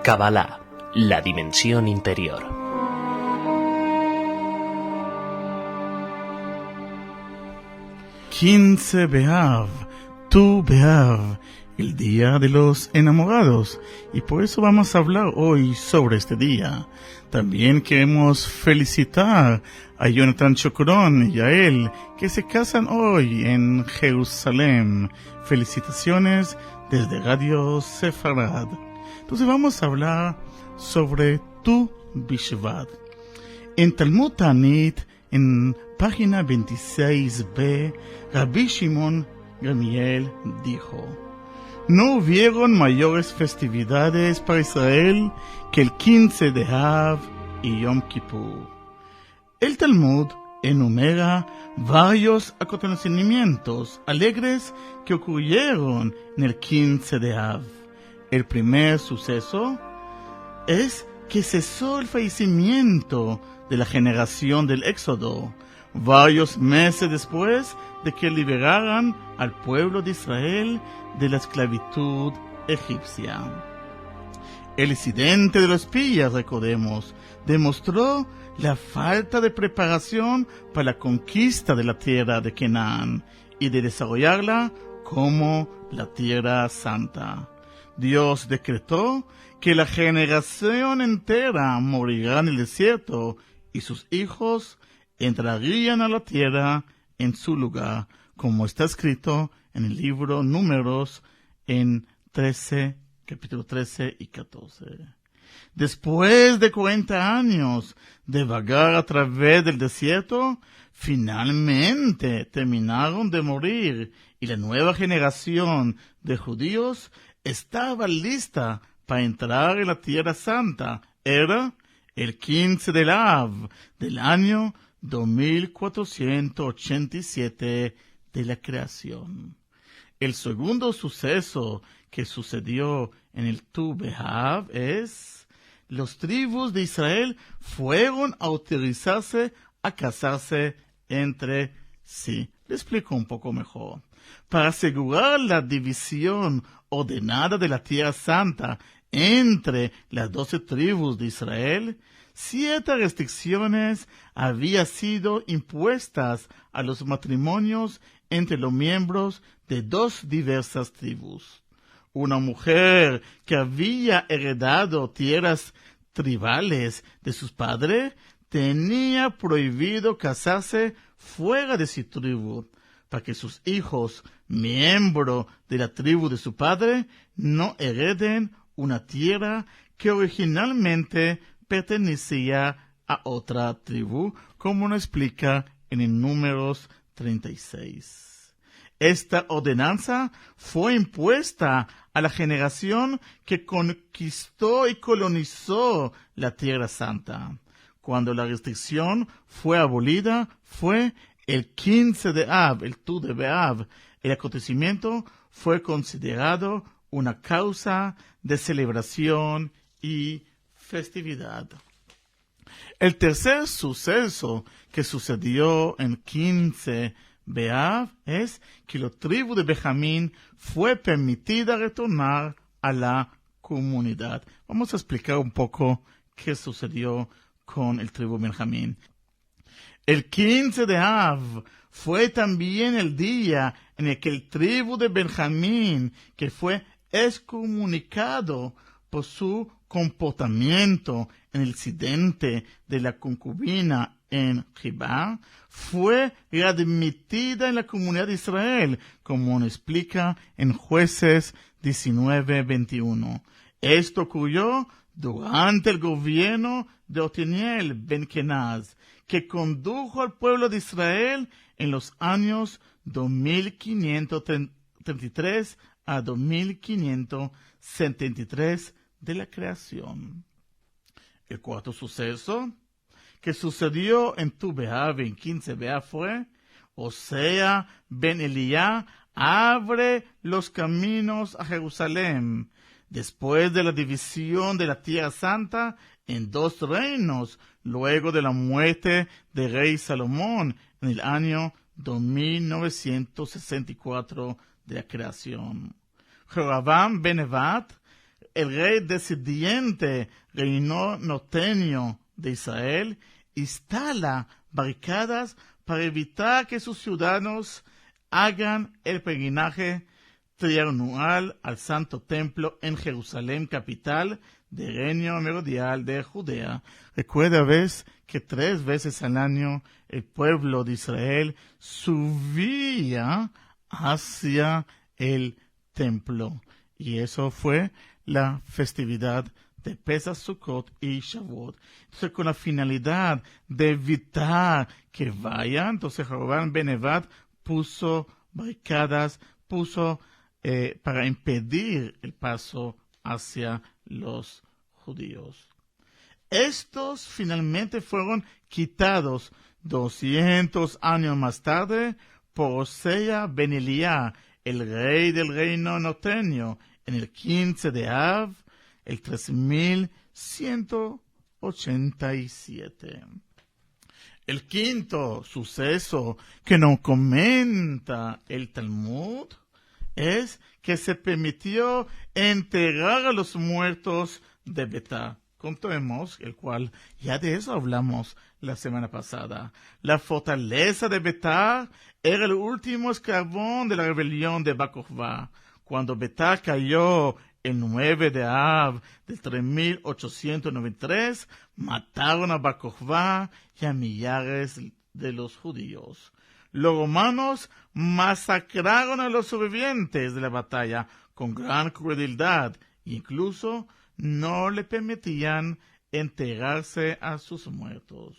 Kabbalah, la dimensión interior. Quince B'Av, Tu B'Av, el día de los enamorados, y por eso vamos a hablar hoy sobre este día. También queremos felicitar a Jonathan Chocorón y a él, que se casan hoy en Jerusalén. Felicitaciones desde Radio Sefarad. Entonces vamos a hablar sobre Tu Bishvat. En Talmud Ta'anit, en página 26b, Rabbi Shimon Gamiel dijo: no hubieron mayores festividades para Israel que el 15 de Av y Yom Kippur. El Talmud enumera varios acontecimientos alegres que ocurrieron en el 15 de Av. El primer suceso es que cesó el fallecimiento de la generación del Éxodo, varios meses después de que liberaran al pueblo de Israel de la esclavitud egipcia. El incidente de los espías, recordemos, demostró la falta de preparación para la conquista de la tierra de Canaán y de desarrollarla como la tierra santa. Dios decretó que la generación entera morirá en el desierto y sus hijos entrarían a la tierra en su lugar, como está escrito en el libro Números en capítulo 13 y 14. Después de 40 años de vagar a través del desierto, finalmente terminaron de morir y la nueva generación de judíos estaba lista para entrar en la Tierra Santa. Era el 15 del Av del año 2487 de la creación. El segundo suceso que sucedió en el Tu B'Av es: los tribus de Israel fueron a autorizarse a casarse entre sí. Le explico un poco mejor. Para asegurar la división ordenada de la Tierra Santa entre las 12 tribus de Israel, ciertas restricciones habían sido impuestas a los matrimonios entre los miembros de dos diversas tribus. Una mujer que había heredado tierras tribales de sus padres tenía prohibido casarse fuera de su tribu, para que sus hijos, miembros de la tribu de su padre, no hereden una tierra que originalmente pertenecía a otra tribu, como nos explica en el Números 36. Esta ordenanza fue impuesta a la generación que conquistó y colonizó la Tierra Santa. Cuando la restricción fue abolida, fue el 15 de Av, el Tu de B'Av. El acontecimiento fue considerado una causa de celebración y festividad. El tercer suceso que sucedió en 15 B'Av es que la tribu de Benjamín fue permitida retornar a la comunidad. Vamos a explicar un poco qué sucedió con el tribu de Benjamín. El 15 de Av fue también el día en el que el tribu de Benjamín, que fue excomunicado por su comportamiento en el incidente de la concubina en Gibá, fue readmitida en la comunidad de Israel, como nos explica en Jueces 19:21. Esto ocurrió durante el gobierno de Otniel ben Kenaz, que condujo al pueblo de Israel en los años 2533 a 2573 de la creación. El cuarto suceso que sucedió en Tu B'Av, en 15 B'Av, fue: Osea ben Elías abre los caminos a Jerusalén. Después de la división de la Tierra Santa en dos reinos, luego de la muerte del rey Salomón en el año 2964 de la creación. Jeroboam ben Nebat el rey decidiente, reino norteño de Israel, instala barricadas para evitar que sus ciudadanos hagan el peregrinaje trianual al Santo Templo en Jerusalén, capital del reino meridional de Judea. Recuerda, ves, que 3 veces al año el pueblo de Israel subía hacia el templo. Y eso fue la festividad de Pesach, Sukkot y Shavuot. Entonces, con la finalidad de evitar que vayan, entonces Jeroboam ben Nebat puso barricadas, para impedir el paso hacia los judíos. Estos finalmente fueron quitados 200 años más tarde por Osea ben Elías, el rey del reino norteño, en el 15 de Av, el 3187. El quinto suceso que nos comenta el Talmud es que se permitió enterrar a los muertos de Betá. Contemos, el cual ya de eso hablamos la semana pasada. La fortaleza de Betá era el último escalón de la rebelión de Bar Kokhba. Cuando Betá cayó el 9 de Av del 3893, mataron a Bar Kokhba y a millares de los judíos. Los romanos masacraron a los sobrevivientes de la batalla con gran crueldad e incluso no le permitían enterrarse a sus muertos.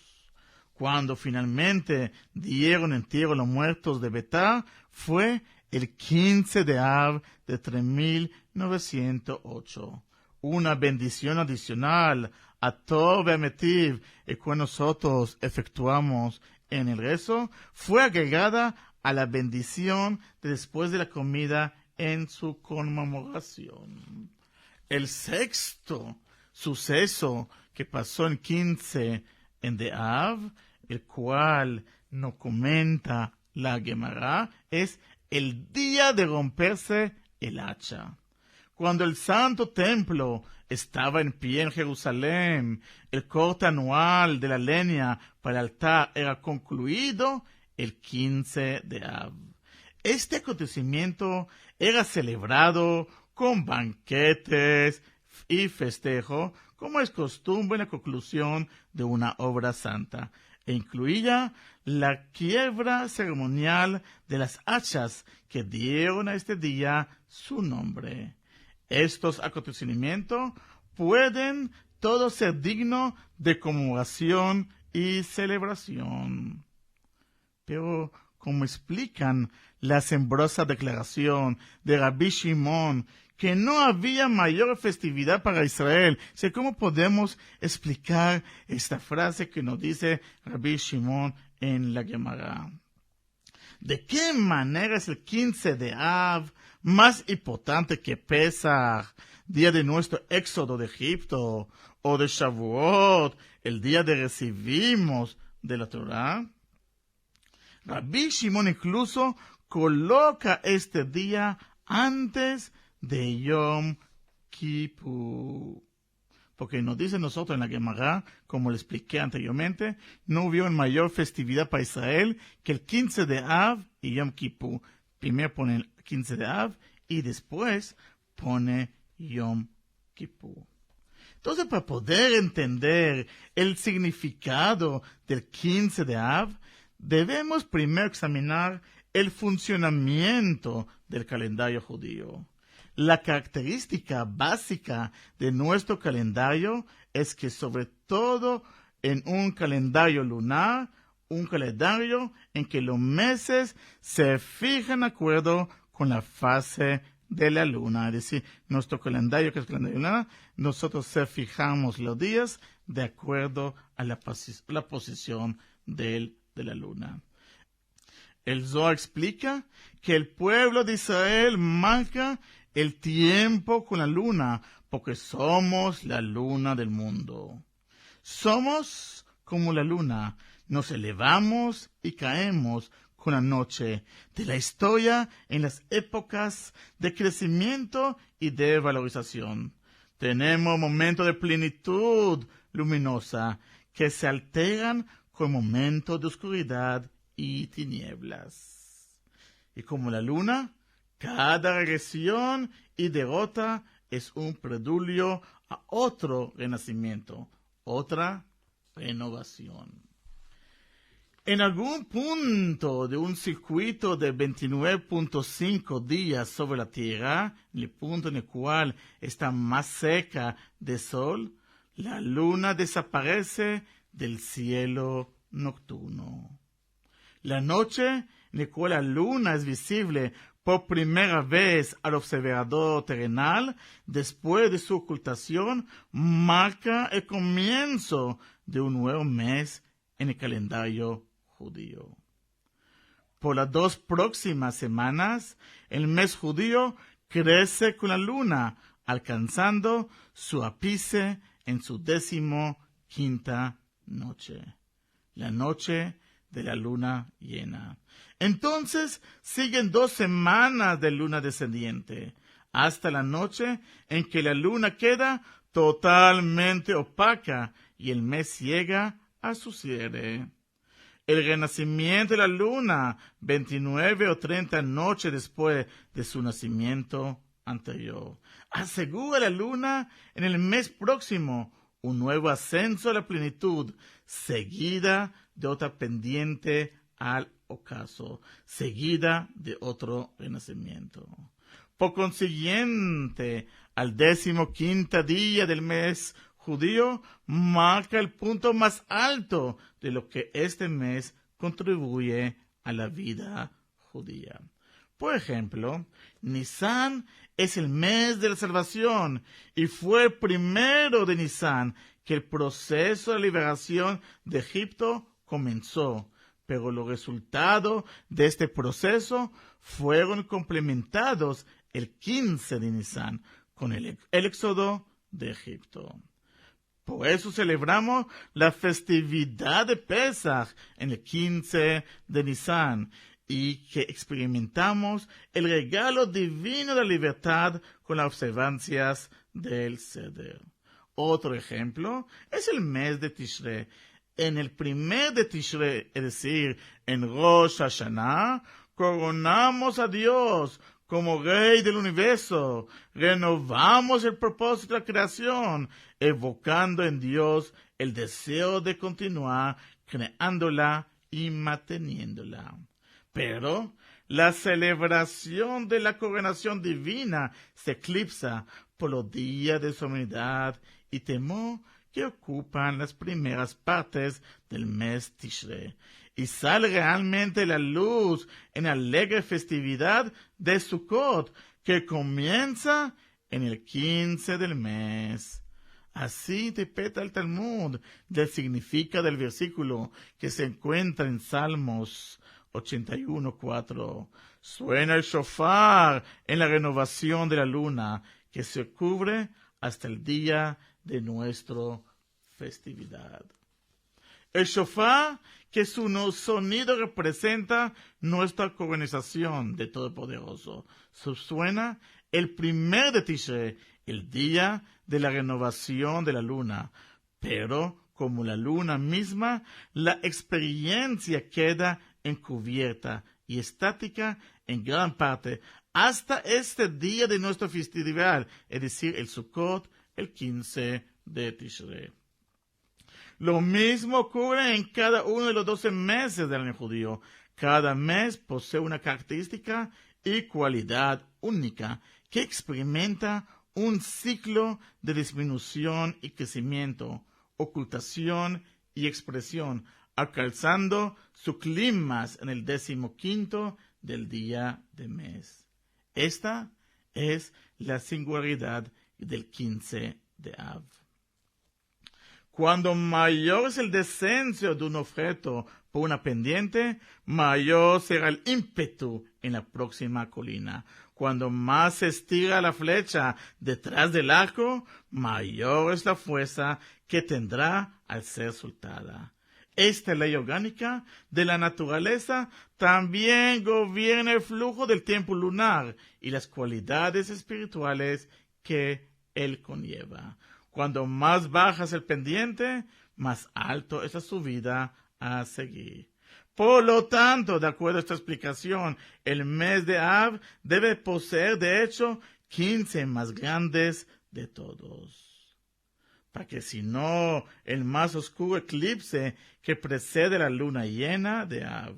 Cuando finalmente dieron entierro a los muertos de Betá, fue el 15 de Av de 3908. Una bendición adicional a todo Bemetiv, el cual nosotros efectuamos en el rezo, fue agregada a la bendición de después de la comida en su conmemoración. El sexto suceso que pasó en 15 de Av, el cual nos comenta la Gemara, es el día de romperse el hacha. Cuando el Santo Templo estaba en pie en Jerusalén, el corte anual de la leña para el altar era concluido el 15 de Av. Este acontecimiento era celebrado con banquetes y festejo, como es costumbre en la conclusión de una obra santa, e incluía la quiebra ceremonial de las hachas que dieron a este día su nombre. Estos acontecimientos pueden todos ser dignos de conmemoración y celebración. Pero, como explican la asombrosa declaración de Rabbi Shimon, que no había mayor festividad para Israel, ¿cómo podemos explicar esta frase que nos dice Rabbi Shimon en la Gemara? ¿De qué manera es el 15 de Av más importante que Pesach, día de nuestro éxodo de Egipto, o de Shavuot, el día de recibimos de la Torah? Rabbi Shimon incluso coloca este día antes de Yom Kippur. Porque nos dice nosotros en la Gemara, como le expliqué anteriormente, no hubo mayor festividad para Israel que el 15 de Av y Yom Kippur. Primero pone el 15 de Av y después pone Yom Kippur. Entonces, para poder entender el significado del 15 de Av, debemos primero examinar el funcionamiento del calendario judío. La característica básica de nuestro calendario es que, sobre todo en un calendario lunar, un calendario en que los meses se fijan de acuerdo con la fase de la luna. Es decir, nuestro calendario, que es el calendario lunar, nosotros fijamos los días de acuerdo a la posición de la luna. El Zohar explica que el pueblo de Israel marca el tiempo con la luna, porque somos la luna del mundo. Somos como la luna, nos elevamos y caemos con la noche de la historia en las épocas de crecimiento y de valorización. Tenemos momentos de plenitud luminosa que se alteran con momentos de oscuridad y tinieblas. Y como la luna, cada regresión y derrota es un preludio a otro renacimiento, otra renovación. En algún punto de un circuito de 29.5 días sobre la Tierra, el punto en el cual está más cerca del Sol, la luna desaparece del cielo nocturno. La noche en la cual la luna es visible por primera vez al observador terrenal, después de su ocultación, marca el comienzo de un nuevo mes en el calendario judío. Por las 2 próximas semanas, el mes judío crece con la luna, alcanzando su ápice en su 15ª noche, la noche de la luna llena. Entonces siguen 2 semanas de luna descendiente, hasta la noche en que la luna queda totalmente opaca y el mes llega a su cierre. El renacimiento de la luna, 29 o 30 noches después de su nacimiento anterior, asegura a la luna en el mes próximo un nuevo ascenso a la plenitud, seguida de otra pendiente al ocaso, seguida de otro renacimiento. Por consiguiente, al 15º día del mes judío marca el punto más alto de lo que este mes contribuye a la vida judía. Por ejemplo, Nisan es el mes de la salvación y fue el primero de Nisan que el proceso de liberación de Egipto comenzó, pero los resultados de este proceso fueron complementados el 15 de Nisan con el éxodo de Egipto. Por eso celebramos la festividad de Pesaj en el 15 de Nisan y que experimentamos el regalo divino de la libertad con las observancias del Seder. Otro ejemplo es el mes de Tishrei. En el primer de Tishrei, es decir, en Rosh Hashanah, coronamos a Dios como Rey del universo, renovamos el propósito de la creación, evocando en Dios el deseo de continuar creándola y manteniéndola. Pero la celebración de la coronación divina se eclipsa por los días de solemnidad y temor que ocupan las primeras partes del mes Tishrei, y sale realmente la luz en la alegre festividad de Sukkot, que comienza en el 15 del mes. Así interpreta el Talmud del significado del versículo que se encuentra en Salmos 81:4. Suena el shofar en la renovación de la luna, que se cubre hasta el día de nuestra festividad. El shofar, que su sonido representa nuestra coronación de Todopoderoso, suena el primer de Tishrei, el día de la renovación de la luna. Pero, como la luna misma, la experiencia queda encubierta y estática en gran parte hasta este día de nuestro festival, es decir, el Sukkot, el 15 de Tishrei. Lo mismo ocurre en cada uno de los 12 meses del año judío. Cada mes posee una característica y cualidad única que experimenta un ciclo de disminución y crecimiento, ocultación y expresión, alcanzando su clímax en el 15º del día de mes. Esta es la singularidad del 15 de Av. Cuando mayor es el descenso de un objeto por una pendiente, mayor será el ímpetu en la próxima colina. Cuando más se estira la flecha detrás del arco, mayor es la fuerza que tendrá al ser soltada. Esta ley orgánica de la naturaleza también gobierna el flujo del tiempo lunar y las cualidades espirituales que él conlleva. Cuando más baja es el pendiente, más alto es la subida a seguir. Por lo tanto, de acuerdo a esta explicación, el mes de Av debe poseer, de hecho, 15 más grandes de todos. Para que si no, el más oscuro eclipse que precede la luna llena de Av.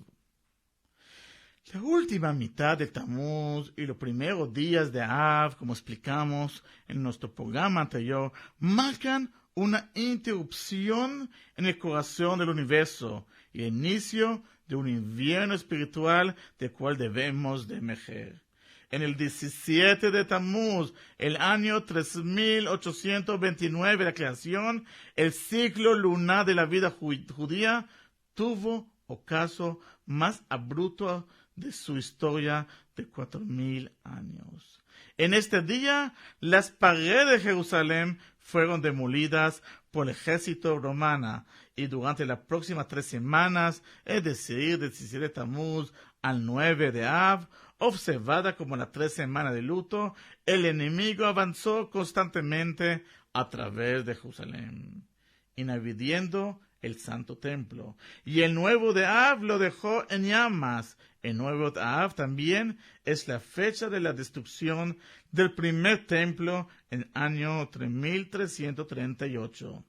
La última mitad de Tammuz y los primeros días de Av, como explicamos en nuestro programa anterior, marcan una interrupción en el corazón del universo y el inicio de un invierno espiritual del cual debemos de emerger. En el 17 de Tammuz, el año 3829 de la creación, el ciclo lunar de la vida judía tuvo ocaso más abrupto de su historia de 4000 años. En este día, las paredes de Jerusalén fueron demolidas por el ejército romano y durante las próximas 3 semanas, es decir, del 17 de Tammuz al 9 de Av, observada como las 3 semanas de luto, el enemigo avanzó constantemente a través de Jerusalén, invadiendo el santo templo, y el nuevo de Av lo dejó en llamas. El nuevo de Av también es la fecha de la destrucción del primer templo en el año 3338,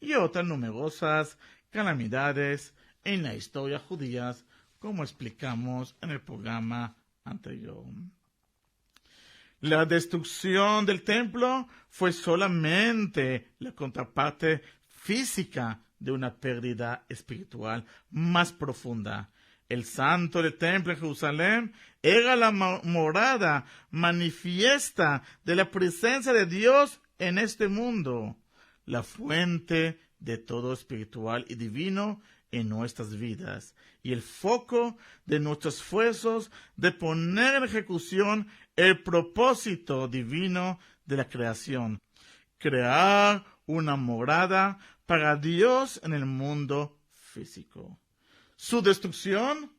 y otras numerosas calamidades en la historia judía, como explicamos en el programa anterior. La destrucción del templo fue solamente la contraparte física de una pérdida espiritual más profunda. El santo del templo en Jerusalén era la morada manifiesta de la presencia de Dios en este mundo, la fuente de todo espiritual y divino en nuestras vidas, y el foco de nuestros esfuerzos de poner en ejecución el propósito divino de la creación, crear una morada para Dios en el mundo físico. Su destrucción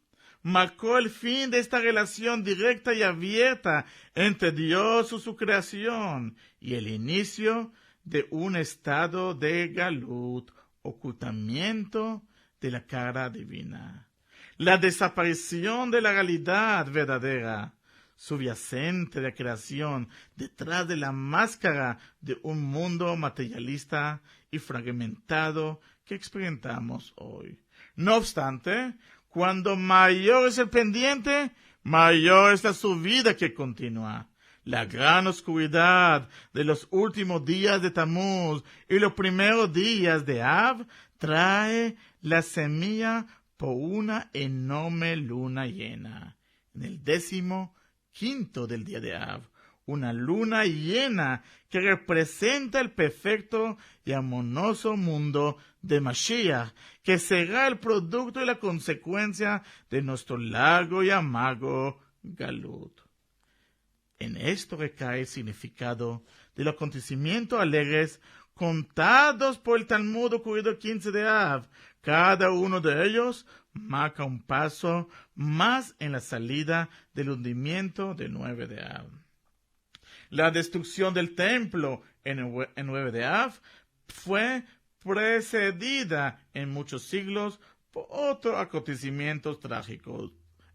marcó el fin de esta relación directa y abierta entre Dios y su creación, y el inicio de un estado de galut, ocultamiento de la cara divina. La desaparición de la realidad verdadera, subyacente de la creación, detrás de la máscara de un mundo materialista y fragmentado que experimentamos hoy. No obstante, cuando mayor es el pendiente, mayor es la subida que continúa. La gran oscuridad de los últimos días de Tammuz y los primeros días de Av trae la semilla por una enorme luna llena. En el 15º del día de Av, una luna llena que representa el perfecto y armonioso mundo de Mashiach, que será el producto y la consecuencia de nuestro largo y amargo galut. En esto recae el significado de los acontecimientos alegres contados por el Talmud ocurrido el 15 de Av. Cada uno de ellos marca un paso más en la salida del hundimiento del 9 de Av. La destrucción del templo en el 9 de Av fue precedida en muchos siglos por otros acontecimientos trágicos.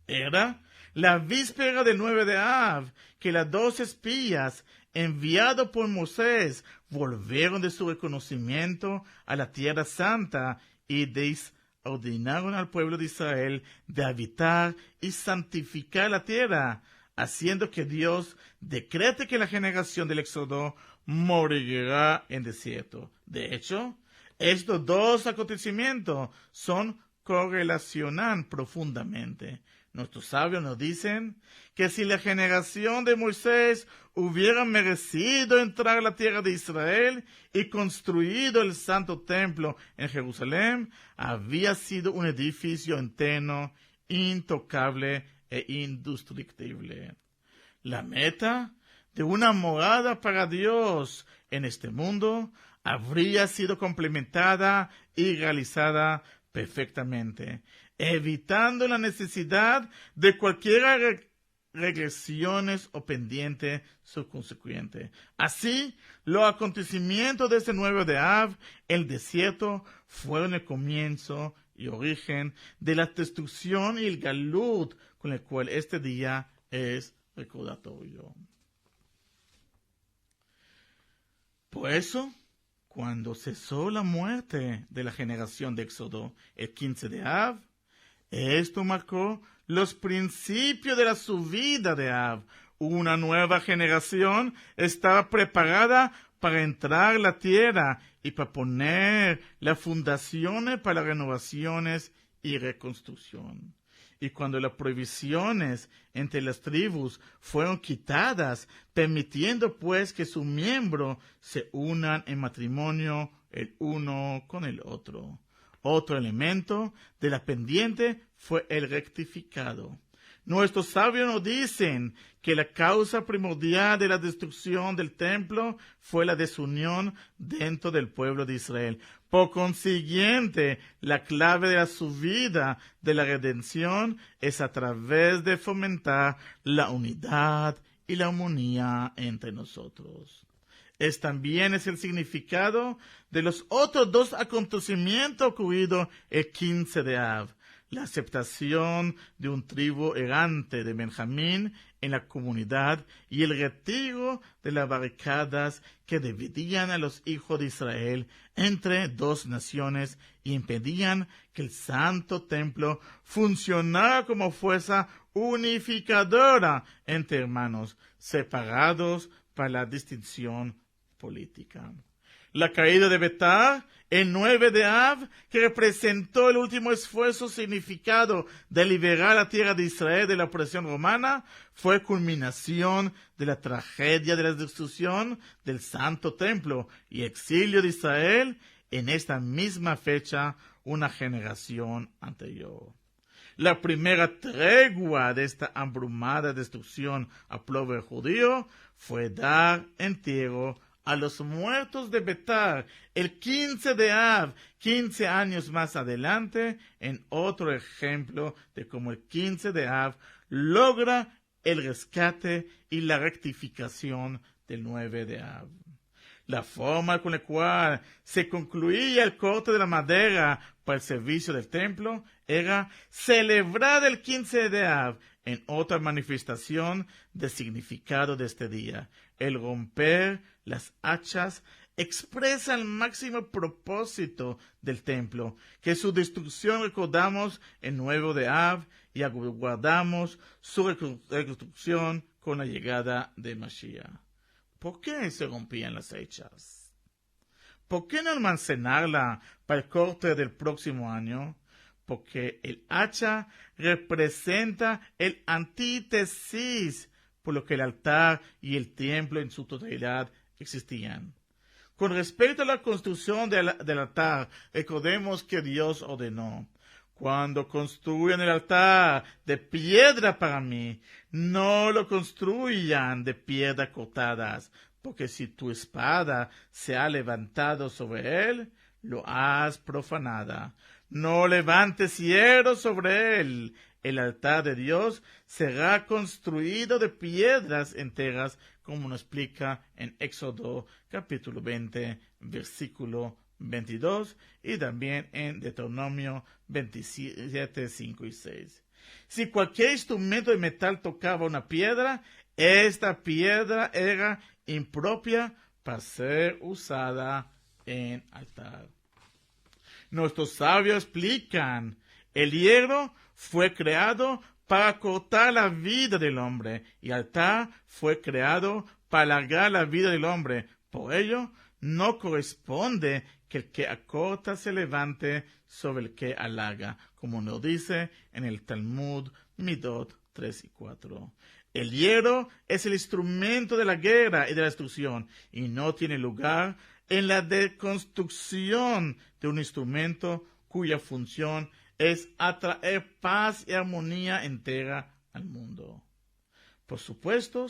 Era la víspera del 9 de Av, que las 2 espías enviados por Moisés volvieron de su reconocimiento a la tierra santa y ordenaron al pueblo de Israel de habitar y santificar la tierra, haciendo que Dios decrete que la generación del Éxodo morirá en desierto. De hecho, estos 2 acontecimientos correlacionan profundamente. Nuestros sabios nos dicen que si la generación de Moisés hubiera merecido entrar a la tierra de Israel y construido el santo templo en Jerusalén, había sido un edificio eterno, intocable e indestructible. La meta de una morada para Dios en este mundo habría sido complementada y realizada perfectamente, evitando la necesidad de cualquier regresiones o pendientes subconsecuentes. Así, los acontecimientos de este 9 de Av, el desierto, fueron el comienzo y origen de la destrucción y el galut con el cual este día es recordatorio. Por eso, cuando cesó la muerte de la generación de Éxodo el 15 de Av, esto marcó los principios de la subida de Av. Una nueva generación estaba preparada para entrar a la tierra y para poner las fundaciones para renovaciones y reconstrucción. Y cuando las prohibiciones entre las tribus fueron quitadas, permitiendo pues que sus miembros se unan en matrimonio el uno con el otro. Otro elemento de la pendiente fue el rectificado. Nuestros sabios nos dicen que la causa primordial de la destrucción del templo fue la desunión dentro del pueblo de Israel. Por consiguiente, la clave de la subida de la redención es a través de fomentar la unidad y la armonía entre nosotros. También es el significado de los otros dos acontecimientos ocurridos el 15 de Av. La aceptación de un tribu errante de Benjamín en la comunidad y el retiro de las barricadas que dividían a los hijos de Israel entre dos naciones y impedían que el santo templo funcionara como fuerza unificadora entre hermanos separados para la distinción política. La caída de Betar, el 9 de Av, que representó el último esfuerzo significado de liberar la tierra de Israel de la opresión romana, fue culminación de la tragedia de la destrucción del Santo Templo y exilio de Israel en esta misma fecha, una generación anterior. La primera tregua de esta abrumada destrucción al pueblo judío fue dar entierro a los muertos de Betar el 15 de Av, 15 años más adelante, en otro ejemplo de cómo el 15 de Av logra el rescate y la rectificación del 9 de Av. La forma con la cual se concluía el corte de la madera para el servicio del templo era celebrar el 15 de Av en otra manifestación de significado de este día. El romper las hachas expresa el máximo propósito del templo, que su destrucción recordamos el 9 de Av y aguardamos su reconstrucción con la llegada de Mashiach. ¿Por qué se rompían las hachas? ¿Por qué no almacenarla para el corte del próximo año? Porque el hacha representa el antítesis, por lo que el altar y el templo en su totalidad existían. Con respecto a la construcción del altar, recordemos que Dios ordenó: cuando construyan el altar de piedra para mí, no lo construyan de piedras cortadas, porque si tu espada se ha levantado sobre él, lo has profanado. No levantes hierro sobre él. El altar de Dios será construido de piedras enteras, como nos explica en Éxodo capítulo 20, versículo 22, y también en Deuteronomio 27, 5 y 6. Si cualquier instrumento de metal tocaba una piedra, esta piedra era impropia para ser usada en altar. Nuestros sabios explican: el hierro fue creado para cortar la vida del hombre, y el altar fue creado para alargar la vida del hombre. Por ello, no corresponde que el que acorta se levante sobre el que alarga, como nos dice en el Talmud Midot 3 y 4. El hierro es el instrumento de la guerra y de la destrucción, y no tiene lugar en la deconstrucción de un instrumento cuya función es atraer paz y armonía entera al mundo. Por supuesto,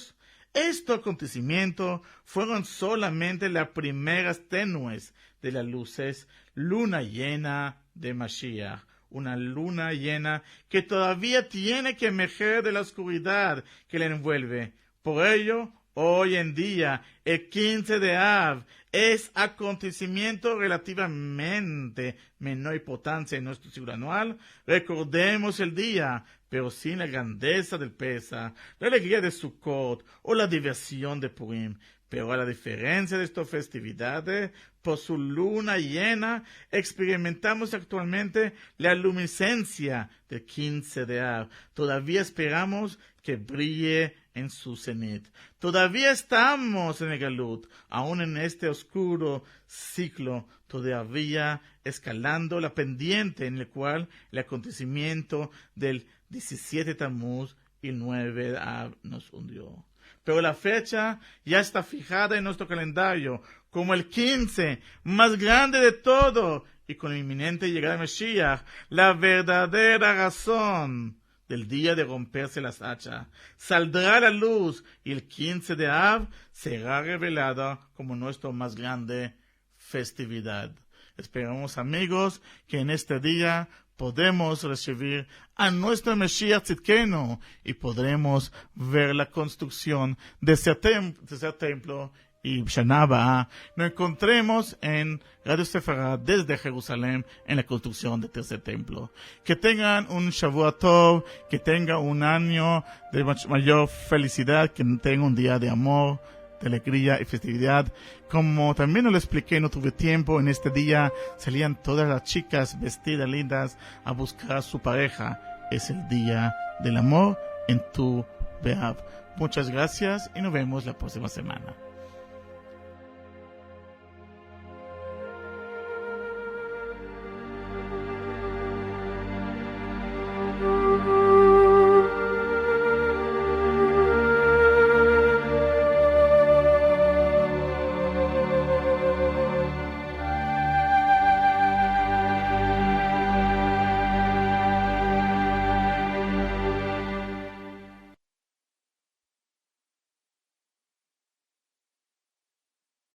estos acontecimientos fueron solamente las primeras tenues de las luces luna llena de Mashiach, una luna llena que todavía tiene que emerger de la oscuridad que la envuelve. Por ello, hoy en día, el 15 de Av es acontecimiento relativamente menor importancia en nuestro ciclo anual. Recordemos el día, pero sin la grandeza del Pesaj, la alegría de Sukkot o la diversión de Purim. Pero a la diferencia de estas festividades, por su luna llena, experimentamos actualmente la luminiscencia del 15 de Av. Todavía esperamos que brille en su cenit. Todavía estamos en el Galut, aún en este oscuro ciclo, todavía escalando la pendiente en el cual el acontecimiento del 17 Tammuz y el 9 de Av nos hundió. Pero la fecha ya está fijada en nuestro calendario como el 15, más grande de todo, y con la inminente llegada de Mashiach, la verdadera razón del día de romperse las hachas. Saldrá a la luz y el 15 de Av será revelada como nuestra más grande festividad. Esperamos, amigos, que en este día podemos recibir a nuestro Mashiach Tzidkenu y podremos ver la construcción de ese templo. Y Shana Abba nos encontremos en Radio Sefarad desde Jerusalén en la construcción del tercer templo. Que tengan un Shavuot Tov, que tengan un año de mayor felicidad, que tengan un día de amor, de alegría y festividad. Como también lo expliqué, no tuve tiempo, en este día salían todas las chicas vestidas lindas a buscar a su pareja. Es el día del amor en Tu Be'av. Muchas gracias y nos vemos la próxima semana.